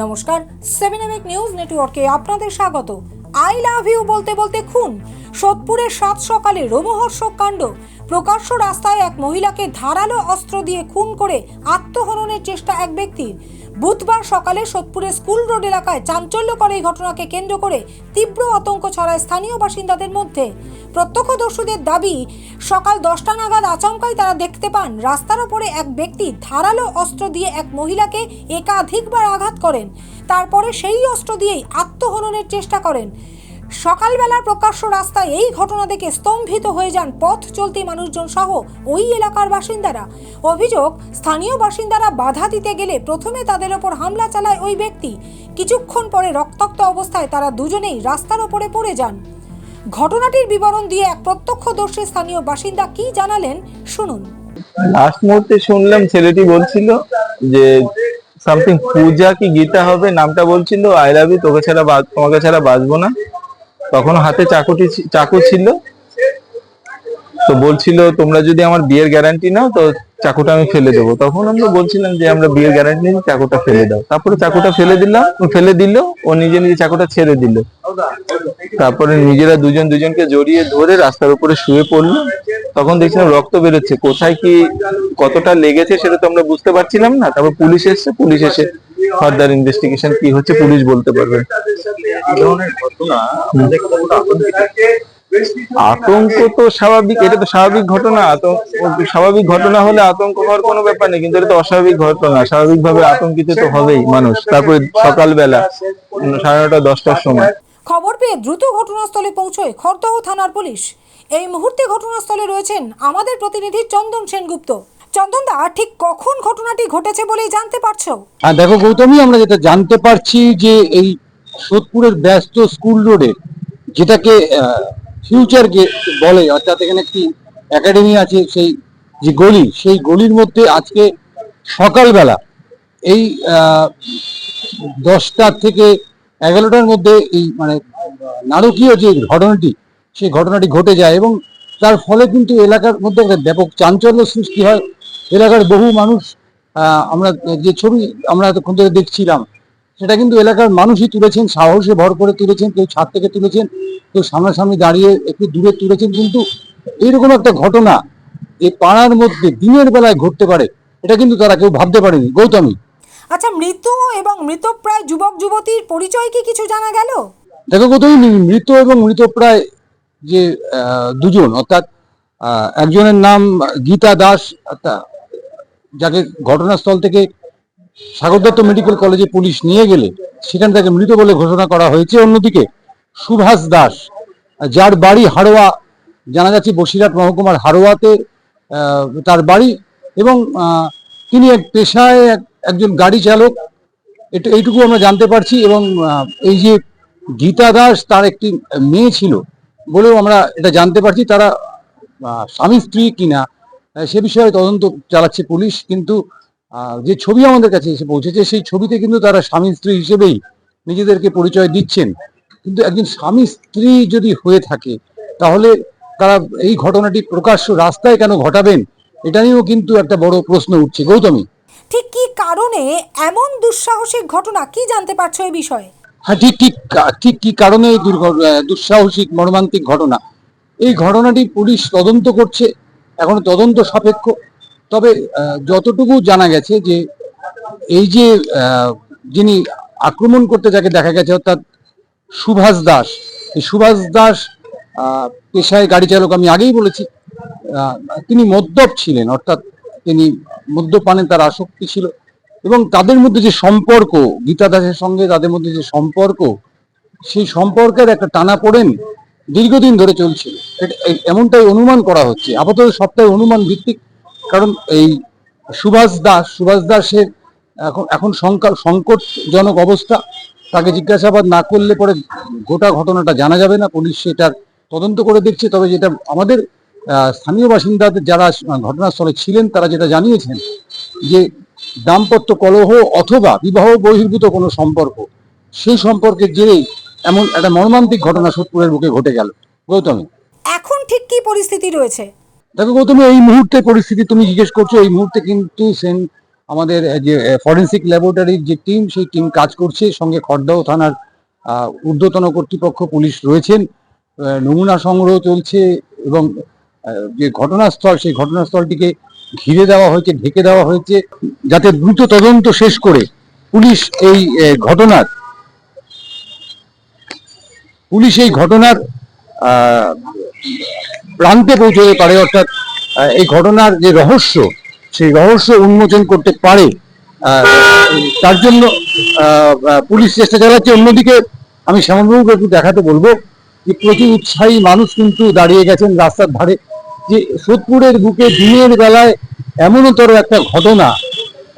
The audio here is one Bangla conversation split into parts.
নমস্কার, 7 নিউজ নেটওয়ার্কে আপনাদের স্বাগত। আই লাভ ইউ বলতে বলতে খুন, সোদপুরের 7 সকালে রোমহর্ষক কাণ্ড। প্রকাশ্য রাস্তায় এক মহিলাকে ধারালো অস্ত্র দিয়ে খুন করে আত্মহননের চেষ্টা এক ব্যক্তির। বুধবার সকালে সোদপুরের স্কুল রোড এলাকায় চাঞ্চল্যকর এই ঘটনাকে কেন্দ্র করে তীব্র আতঙ্ক ছড়ায় স্থানীয় বাসিন্দাদের মধ্যে। প্রত্যক্ষদর্শীদের দাবি, সকাল 10টা নাগাদ আচমকাই তারা দেখতে পান রাস্তার ওপরে এক ব্যক্তি ধারালো অস্ত্র দিয়ে এক মহিলাকে একাধিকবার আঘাত করেন। তারপরে সেই অস্ত্র দিয়েই আত্মহননের চেষ্টা করেন। সকালবেলার প্রকাশ্য রাস্তায় এই ঘটনা দেখে স্তম্ভিত হয়ে যান পথ চলতি মানুষজন সহ ওই এলাকার বাসিন্দারা। অভিযোগ, স্থানীয় বাসিন্দারা বাধা দিতে গেলে প্রথমে তাদের ওপর হামলা চালায় ওই ব্যক্তি। কিছুক্ষণ পরে রক্তাক্ত অবস্থায় তারা দুজনেই রাস্তার ওপরে পড়ে যান। ঘটনাটির বিবরণ দিয়ে এক প্রত্যক্ষদর্শী স্থানীয় বাসিন্দা কি জানালেন শুনুন। লাস্ট মুহূর্তে শুনলাম ছেলেটি বলছিল যে সামথিং পূজা কি গীতা হবে, নামটা বলছিল আই লাভ ইউ, তোমাকে ছাড়া বাঁচবো না। তখন হাতে চাকু ছিল, তো বলছিল তোমরা যদি আমার বিয়ের গ্যারান্টি নাও তো চাকুটা আমি ফেলে দেবো। তখন আমরা বলছিলাম যে আমরা বিয়ের গ্যারান্টি নিই, চাকুটা ফেলে দাও। তারপরে চাকুটা ফেলে দিল, ও নিজে চাকুটা ছেড়ে দিল। তারপরে নিজেরা দুজনকে জড়িয়ে ধরে রাস্তার উপরে শুয়ে পড়লো। তখন দেখছিলাম রক্ত বেরোচ্ছে, কোথায় কি কতটা লেগেছে সেটা তো আমরা বুঝতে পারছিলাম না। তারপর পুলিশ এসে ফার্দার ইনভেস্টিগেশন কি হচ্ছে পুলিশ বলতে পারবে। আতঙ্ক তো স্বাভাবিক, এটা তো স্বাভাবিক ঘটনা। স্বাভাবিক ঘটনা হলে আতঙ্ক হওয়ার কোনো ব্যাপার নেই, কিন্তু এটা তো অস্বাভাবিক ঘটনা। স্বাভাবিকভাবে আতঙ্কিত তো হবেই মানুষ। তারপরে সকালবেলা 9:30 10টার সময় খবর পেয়ে দ্রুত ঘটনাস্থলে পৌঁছয় খড়দহ থানার পুলিশ। এই মুহূর্তে ঘটনাস্থলে রয়েছেন আমাদের প্রতিনিধি চন্দন সেনগুপ্ত। চন্দনদা, ঠিক কখন ঘটনাটি ঘটেছে বলেই জানতে পারছো? হ্যাঁ দেখো গৌতমী, আমরা যেটা জানতে পারছি যে এই সোদপুরের ব্যস্ত স্কুল রোডে, যেটাকে ফিউচার গেট বলে, অর্থাৎ এখানে একটি একাডেমি আছে, সেই গলির মধ্যে আজকে সকালবেলা এই 10টা থেকে 11টার মধ্যে এই মানে নারকীয় যে ঘটনাটি, সেই ঘটনাটি ঘটে যায় এবং তার ফলে কিন্তু এলাকার মধ্যে একটা ব্যাপক চাঞ্চল্য সৃষ্টি হয়। এলাকার বহু মানুষ, আমরা যে ছবি আমরা এতক্ষণ ধরে দেখছিলাম, সেটা কিন্তু এলাকার মানুষই তুলেছেন, সাহসে ভর করে তুলেছেন। কেউ ছাদ থেকে তুলেছেন, কেউ সামনাসামনি দাঁড়িয়ে একটু দূরে তুলেছেন। কিন্তু এইরকম একটা ঘটনা এই পাড়ার মধ্যে দিনের বেলায় ঘটতে পারে, এটা কিন্তু তারা কেউ ভাবতে পারেনি। গৌতমী, আচ্ছা, মৃত এবং মৃতপ্রায় যুবক যুবতীর পরিচয় কি কিছু জানা গেল? দেখো গৌতমী, মৃত এবং মৃতপ্রায় যে দুজন, অর্থাৎ একজনের নাম গীতা দাস, যাকে ঘটনাস্থল থেকে সাগর দত্ত মেডিকেল কলেজে পুলিশ নিয়ে গেলে সেখানে তাকে মৃত বলে ঘোষণা করা হয়েছে। অন্যদিকে সুভাষ দাস, যার বাড়ি হাড়োয়া, জানা যাচ্ছে বসিরহাট মহকুমার হাড়োয়াতে তার বাড়ি, এবং তিনি এক পেশায় একজন গাড়ি চালক, এইটুকু আমরা জানতে পারছি। এবং এই যে গীতা দাস, তার একটি মেয়ে ছিল বলেও আমরা এটা জানতে পারছি। তারা স্বামী স্ত্রী কিনা সে বিষয়ে তদন্ত চালাচ্ছে পুলিশ। কিন্তু যে ছবি আমাদের কাছে এসে পৌঁছেছে, সেই ছবিতে কিন্তু তারা স্বামী স্ত্রী হিসেবেই নিজেদেরকে পরিচয় দিচ্ছেন। কিন্তু একজন স্বামী স্ত্রী যদি হয়ে থাকে, তাহলে তারা এই ঘটনাটি প্রকাশ্য রাস্তায় কেন ঘটাবেন, এটা নিয়েও কিন্তু একটা বড় প্রশ্ন উঠছে। গৌতমী, ঠিক কি কারণে এমন দুঃসাহসিক ঘটনা, কি জানতে পারছো এই বিষয়ে? হ্যাঁ, ঠিক কি কারণে এই দুঃসাহসিক মর্মান্তিক ঘটনা, এই ঘটনাটি পুলিশ তদন্ত করছে, এখনো তদন্ত সাপেক্ষ। তবে যতটুকু জানা গেছে যে এই যে যিনি আক্রমণ করতে যাকে দেখা গেছে, অর্থাৎ সুভাষ দাস, এই সুভাষ দাস পেশায় গাড়ি চালক, আমি আগেই বলেছি। তিনি মদ্যপ ছিলেন, অর্থাৎ তিনি মদ্যপানে তার আসক্তি ছিল, এবং তাদের মধ্যে যে সম্পর্ক, গীতা দাসের সঙ্গে তাদের মধ্যে যে সম্পর্ক, সেই সম্পর্কের একটা টানাপোড়েন দীর্ঘদিন ধরে চলছিল, এমনটাই অনুমান করা হচ্ছে। আপাতত সবটাই অনুমান ভিত্তিক, কারণ এই সুভাষ দাসের এখন সংকটজনক অবস্থা। তাকে জিজ্ঞাসাবাদ না করলে পরে গোটা ঘটনাটা জানা যাবে না। পুলিশ সেটার তদন্ত করে দেখছে। তবে যেটা আমাদের স্থানীয় বাসিন্দাদের যারা ঘটনাস্থলে ছিলেন, তারা যেটা জানিয়েছেন যে দাম্পত্য কলহ অথবা বিবাহ বহির্ভূত কোনো সম্পর্ক, সেই সম্পর্কের জেরেই এমন একটা মর্মান্তিক ঘটনা সোদপুরের বুকে ঘটে গেল। গৌতমী, এখন ঠিক কি পরিস্থিতি রয়েছে? দেখো গৌতমী, এই মুহূর্তে পরিস্থিতি তুমি জিজ্ঞেস করছো, এই মুহূর্তে কিন্তু আমাদের যে ফরেন্সিক ল্যাবরেটরির যে টিম, সেই টিম কাজ করছে, সঙ্গে খড়দহ থানার ঊর্ধ্বতন কর্তৃপক্ষ পুলিশ রয়েছেন। নমুনা সংগ্রহ চলছে এবং যে ঘটনাস্থল, সেই ঘটনাস্থলটিকে ঘিরে দেওয়া হয়েছে, ঢেকে দেওয়া হয়েছে, যাতে দ্রুত তদন্ত শেষ করে পুলিশ এই ঘটনার প্রান্তে পৌঁছতে পারে, অর্থাৎ এই ঘটনার যে রহস্য, সেই রহস্য উন্মোচন করতে পারে। তার জন্য পুলিশ চেষ্টা চালাচ্ছে। অন্যদিকে আমি শ্যামলবাবুকে একটু দেখাতে বলবো যে প্রচুর উৎসাহী মানুষ কিন্তু দাঁড়িয়ে গেছেন রাস্তার ধারে, যে সোদপুরের বুকে দিনের বেলায় এমনতর একটা ঘটনা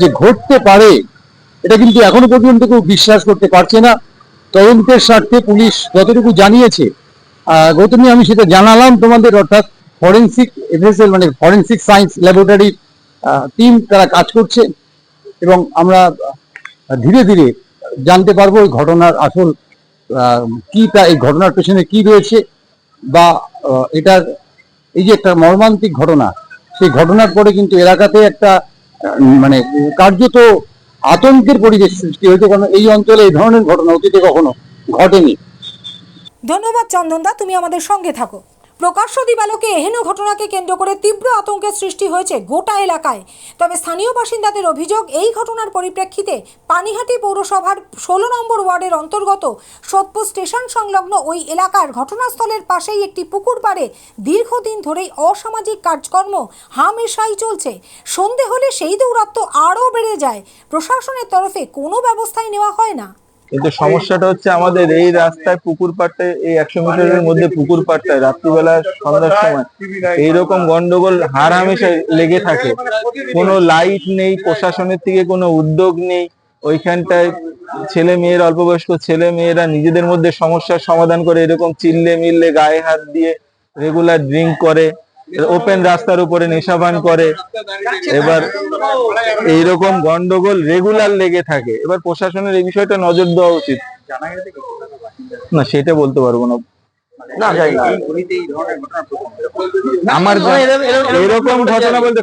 যে ঘটতে পারে, এটা কিন্তু এখনো পর্যন্ত কেউ বিশ্বাস করতে পারছে না। তদন্তের স্বার্থে পুলিশ যতটুকু জানিয়েছে, গৌতমী, আমি সেটা জানালাম তোমাদের, অর্থাৎ ফরেন্সিক এফএসএল মানে ফরেন্সিক সায়েন্স ল্যাবরেটরির টিম তারা কাজ করছে এবং আমরা ধীরে ধীরে জানতে পারবো এই ঘটনার আসল কি, তা এই ঘটনার পেছনে কি রয়েছে, বা এটার এই যে একটা মর্মান্তিক ঘটনা, সেই ঘটনার পরে কিন্তু এলাকাতে একটা মানে কার্যত আতঙ্কের পরিবেশ সৃষ্টি হয়েছে, কারণ এই অঞ্চলে এই ধরনের ঘটনা অতীতে কখনো ঘটেনি। ধন্যবাদ চন্দনদা, তুমি আমাদের সঙ্গে থাকো। প্রকাশ্য দিবালোকে এহেন ঘটনাকে কেন্দ্র করে তীব্র আতঙ্কের সৃষ্টি হয়েছে গোটা এলাকায়। তবে স্থানীয় বাসিন্দাদের অভিযোগ, এই ঘটনার পরিপ্রেক্ষিতে পানিহাটি পৌরসভার 16 নম্বর ওয়ার্ডের অন্তর্গত সোদপুর স্টেশন সংলগ্ন ওই এলাকার ঘটনাস্থলের পাশেই একটি পুকুর পাড়ে দীর্ঘদিন ধরেই অসামাজিক কাজকর্ম হামেশাই চলছে। সন্ধে হলে সেই দৌরাত্ম্য আরও বেড়ে যায়। প্রশাসনের তরফে কোনো ব্যবস্থাই নেওয়া হয় না। কিন্তু সমস্যাটা হচ্ছে আমাদের এই রাস্তায় পুকুর পাড়টায়, এই 100 মিটারের মধ্যে পুকুর পাড়টায় রাত্রিবেলা সন্ধ্যার সময় এইরকম গন্ডগোল হামেশা লেগে থাকে। কোনো লাইট নেই, প্রশাসনের থেকে কোনো উদ্যোগ নেই। ওইখানটায় ছেলে মেয়েরা, অল্প বয়স্ক ছেলে মেয়েরা নিজেদের মধ্যে সমস্যার সমাধান করে এরকম চিল্লে মিল্লে গায়ে হাত দিয়ে রেগুলার ড্রিঙ্ক করে, ওপেন রাস্তার উপরে নেশাবান করে। এবার এইরকম গন্ডগোল রেগুলার লেগে থাকে। এবার প্রশাসনের এই বিষয়টা নজর দেওয়া উচিত। না, সেটা বলতে পারবো না। আমার এরকম ঘটনা বলতে,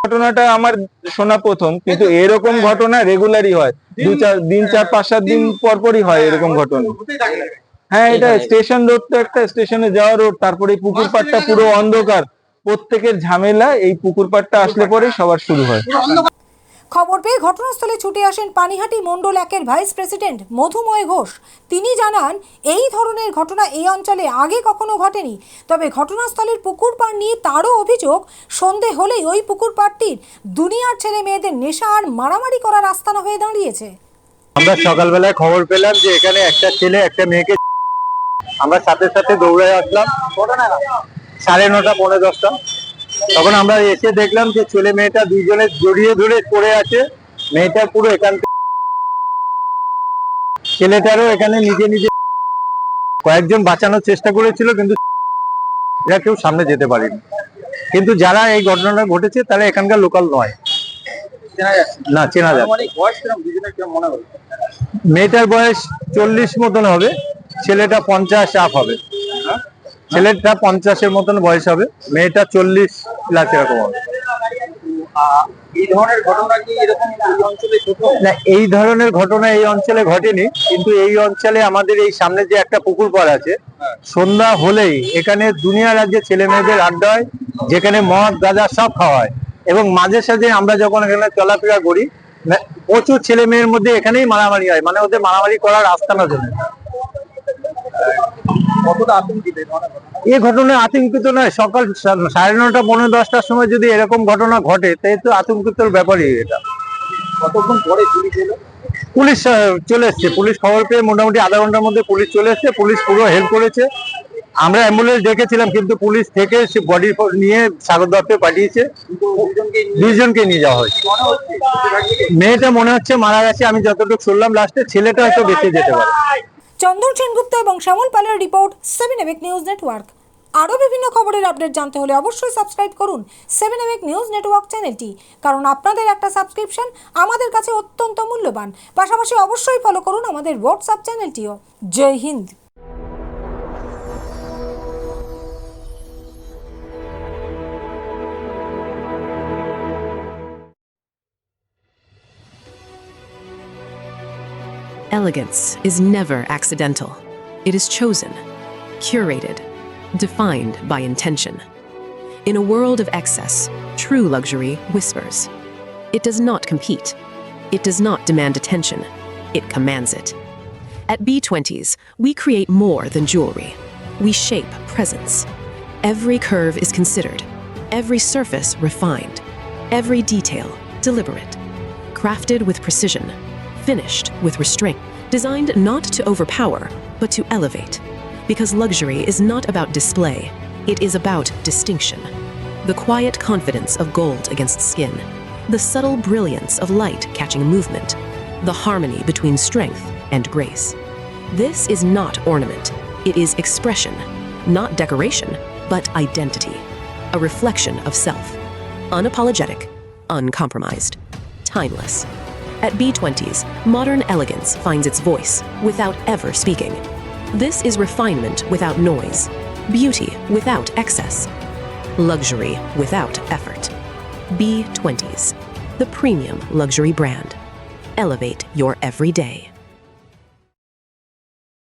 ঘটনাটা আমার শোনা প্রথম, কিন্তু এরকম ঘটনা রেগুলারই হয়। 4-5-7 দিন পর পরই হয় এরকম ঘটনা। হ্যাঁ, এটা স্টেশন রোড, তো একটা স্টেশনে যাওয়া রোড, তারপরে পুকুর পাড়টা পুরো অন্ধকার। প্রত্যেকের ঝামেলা এই পুকুর পাড়টা আসলে পরে সবার শুরু হয়। খবর পেয়ে ঘটনাস্থলে ছুটে আসেন পানিহাটি মণ্ডল 1-এর ভাইস প্রেসিডেন্ট মধুময় ঘোষ। তিনি জানান, এই ধরনের ঘটনা এই অঞ্চলে আগে কখনো ঘটেনি। তবে ঘটনাস্থলের পুকুর পাড় নিয়ে তারও অভিযোগ, সন্ধে হলেই ওই পুকুর পাড়টির দুনিয়ার ছেলে মেয়েদের নেশা আর মারামারি করার আস্তানা হয়ে দাঁড়িয়েছে। আমরা সকালবেলায় খবর পেলাম যে এখানে একটা ছেলে একটা মেয়েকে, আমরা সাথে সাথে দৌড়ে আসলাম 9:30 পৌনে 10টা। তখন আমরা এসে দেখলাম যে ছেলে মেয়েটা দুইজনে জড়িয়ে ধরে পড়ে আছে। মেয়েটা পুরো এখান থেকে, ছেলেটারও এখানে নিজে নিজে, কয়েকজন বাঁচানোর চেষ্টা করেছিল কিন্তু এরা কেউ সামনে যেতে পারেনি। কিন্তু যারা এই ঘটনাটা ঘটেছে তারা এখানকার লোকাল নয়, না চেনা যায়। মেয়েটার বয়স 40 মতন হবে, ছেলেটা 50 আপ হবে। ছেলেটা 50-এর মতন বয়স হবে, মেয়েটা 40 প্লাস এরকম হবে। এই ধরনের ঘটনা কি এরকম এই অঞ্চলে না, এই ধরনের ঘটনা এই অঞ্চলে ঘটেনি, কিন্তু এই অঞ্চলে আমাদের এই সামনে যে একটা পুকুর পাড় আছে, সন্ধ্যা হলেই এখানে দুনিয়া রাজ্যের ছেলে মেয়েদের আড্ডা হয়, যেখানে মদ গাঁজা সব খাওয়া হয়। এবং মাঝে সাঝে আমরা যখন এখানে চলাফেরা করি, প্রচুর ছেলে মেয়ের মধ্যে এখানেই মারামারি হয়, মানে ওদের মারামারি করার আস্তানা জন্য। কতটা আতঙ্কিত এই ঘটনায় আতঙ্কিত নয়, সকাল 9:30 পৌনে 10টার সময় যদি এরকম ঘটনা ঘটে তাই তো আতঙ্কিতর ব্যাপারই এটা। কতক্ষণ পরে পুলিশ এলো? পুলিশ চলে এসছে, পুলিশ খবর পেয়ে মোটামুটি আধা ঘন্টার মধ্যে পুলিশ চলে এসছে। পুলিশ পুরো হেল্প করেছে। আমরা অ্যাম্বুলেন্স ডেকেছিলাম, কিন্তু পুলিশ থেকে সে বডি নিয়ে সাগর দত্তে পাঠিয়েছে। দুইজনকে নিয়ে যাওয়া হয়েছে। মেয়েটা মনে হচ্ছে মারা গেছে, আমি যতটুকু শুনলাম লাস্টে। ছেলেটা হয়তো বেঁচে যেতে পারে। চন্দন সেনগুপ্ত এবং শ্যামল পালের রিপোর্ট, 7 নিউজ নেটওয়ার্ক। আরও বিভিন্ন খবরের আপডেট জানতে হলে অবশ্যই সাবস্ক্রাইব করুন 7 নিউজ নেটওয়ার্ক চ্যানেলটি, কারণ আপনাদের একটা সাবস্ক্রিপশন আমাদের কাছে অত্যন্ত মূল্যবান। পাশাপাশি অবশ্যই ফলো করুন আমাদের হোয়াটসঅ্যাপ চ্যানেলটিও। জয় হিন্দ। Elegance is never accidental. It is chosen, curated, defined by intention. In a world of excess, true luxury whispers. It does not compete. It does not demand attention. It commands it. At B20s, we create more than jewelry. We shape presence. Every curve is considered, every surface refined, every detail deliberate, crafted with precision, finished with restraint, designed not to overpower, but to elevate. Because luxury is not about display, it is about distinction. The quiet confidence of gold against skin, the subtle brilliance of light catching movement, the harmony between strength and grace. This is not ornament, it is expression, not decoration, but identity, a reflection of self, unapologetic, uncompromised, timeless. At B20s, modern elegance finds its voice without ever speaking. This is refinement without noise, beauty without excess, luxury without effort. B20s, the premium luxury brand. Elevate your everyday.